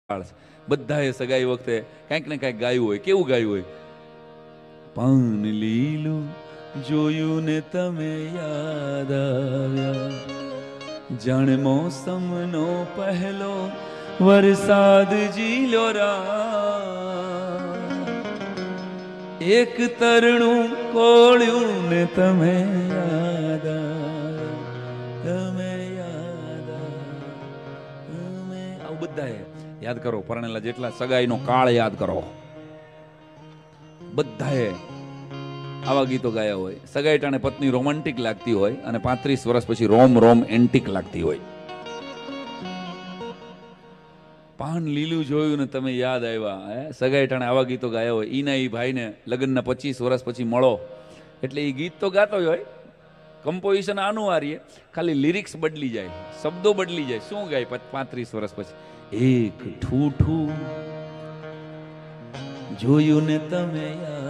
બધાએ સગાઈ વખતે કંઈક ને કંઈક ગાયું હોય. કેવું ગાયું હોય? પાન લીલું જોયું ને તમે યાદ આવ્યા, જાણે મોસમનો પહેલો વરસાદ ઝીલો એક તરણું કોળ્યું ને તમે યાદ આવ્યા, તમે યાદ આવ્યા. આવું બધાએ યાદ કરો. પરણેલા જેટલા સગાઈનો કાળ યાદ કરો. બધાએ આવા ગીતો ગાયા હોય. સગાઈ ટાણે પત્ની રોમેન્ટિક લાગતી હોય અને 35 વર્ષ પછી રોમ રોમ એન્ટિક લાગતી હોય. પાન લીલું જોયું ને તમે યાદ આવ્યા. સગાઈ ટાણે આવા ગીતો ગાયા હોય. ઈના ઈ ભાઈને લગ્નના 25 વર્ષ પછી મળો એટલે એ ગીત તો ગાતો હોય. કમ્પોઝિશન આનું આરીએ, ખાલી લિરિક્સ બદલી જાય, શબ્દો બદલી જાય. શું ગાય 35 વર્ષ પછી? એક ઠૂઠું જોયું ને તમે યાદ